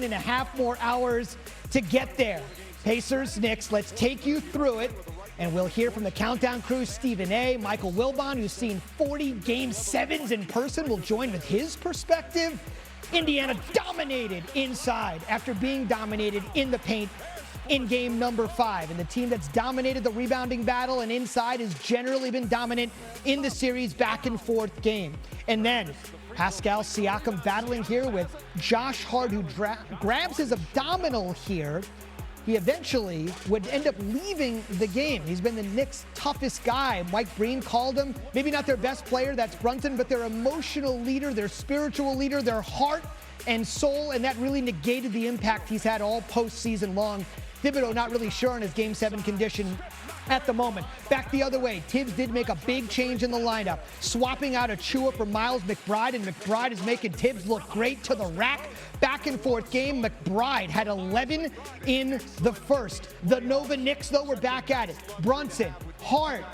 9.5 more hours to get there. Pacers, Knicks, let's take you through it. And we'll hear from the Countdown crew, Stephen A. Michael Wilbon, who's seen 40 Game 7s in person, will join with his perspective. Indiana dominated inside after being dominated in the paint in game number 5. And the team that's dominated the rebounding battle and inside has generally been dominant in the series back and forth game. And then Pascal Siakam battling here with Josh Hart, who grabs his abdominal here. He eventually would end up leaving the game. He's been the Knicks' toughest guy. Mike Breen called him, maybe not their best player, that's Brunson, but their emotional leader, their spiritual leader, their heart and soul, and that really negated the impact he's had all postseason long. Thibodeau not really sure on his Game 7 condition at the moment. Back the other way, Tibbs did make a big change in the lineup, swapping out Achua for Miles McBride, and McBride is making Tibbs look great to the rack. Back and forth game, McBride had 11 in the first. The Nova Knicks, though, were back at it. Brunson, Hart,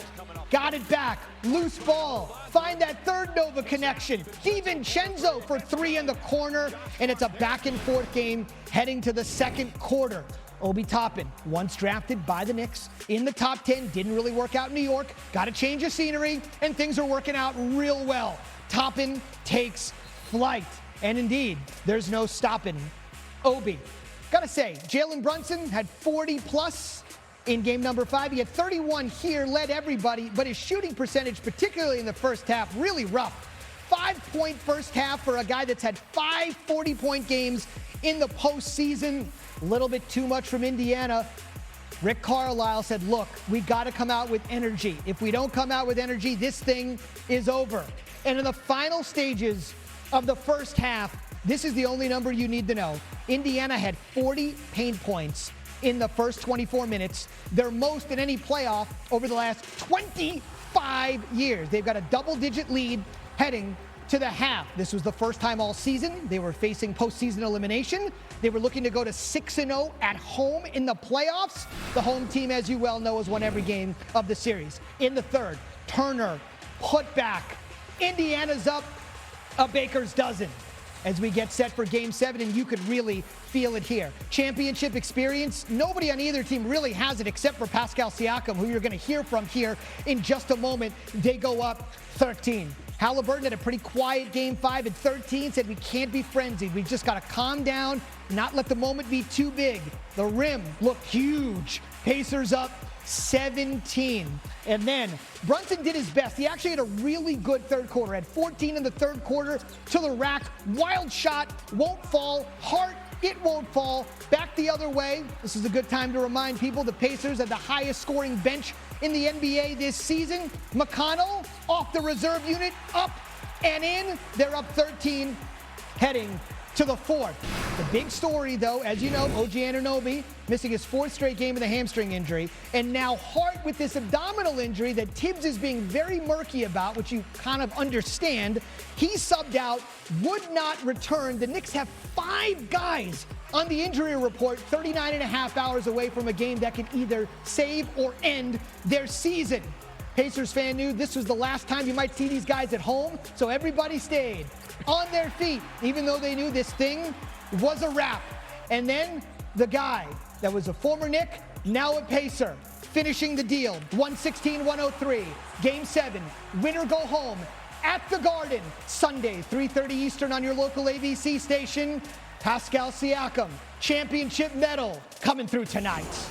got it back, loose ball, find that third Nova connection. DiVincenzo for 3 in the corner, and it's a back and forth game heading to the second quarter. Obi Toppin, once drafted by the Knicks in the top 10, didn't really work out in New York, got a change of scenery, and things are working out real well. Toppin takes flight, and indeed, there's no stopping Obi. Gotta say, Jalen Brunson had 40 plus in game number 5. He had 31 here, led everybody, but his shooting percentage, particularly in the first half, really rough. 5-point first half for a guy that's had 5 40-point games in the postseason. A little bit too much from Indiana. Rick Carlisle said, look, we got to come out with energy. If we don't come out with energy, this thing is over. And in the final stages of the first half, this is the only number you need to know. Indiana had 40 paint points in the first 24 minutes, their most in any playoff over the last 25 years. They've got a double-digit lead heading to the half. This was the first time all season they were facing postseason elimination. They were looking to go to 6-0 at home in the playoffs. The home team, as you well know, has won every game of the series. In the third, Turner, put back. Indiana's up a baker's dozen as we get set for Game 7, and you could really feel it here. Championship experience, nobody on either team really has it except for Pascal Siakam, who you're going to hear from here in just a moment. They go up 13. Halliburton had a pretty quiet Game 5 at 13, said we can't be frenzied. We've just got to calm down, not let the moment be too big. The rim looked huge. Pacers up 17. And then Brunson did his best. He actually had a really good third quarter. Had 14 in the third quarter to the rack. Wild shot, won't fall. Hart, it won't fall. Back the other way. This is a good time to remind people the Pacers had the highest scoring bench in the NBA this season. McConnell off the reserve unit, up and in. They're up 13, heading to the fourth. The big story, though, as you know, OG Anunoby missing his 4th straight game with a hamstring injury, and now Hart with this abdominal injury that Tibbs is being very murky about, which you kind of understand. He subbed out, would not return. The Knicks have 5 guys on the injury report, 39.5 hours away from a game that could either save or end their season. Pacers fan knew this was the last time you might see these guys at home, so everybody stayed on their feet, even though they knew this thing was a wrap. And then the guy that was a former Knick, now a Pacer, finishing the deal, 116-103, Game 7, winner go home at the Garden, Sunday, 3:30 Eastern on your local ABC station. Pascal Siakam, championship medal coming through tonight.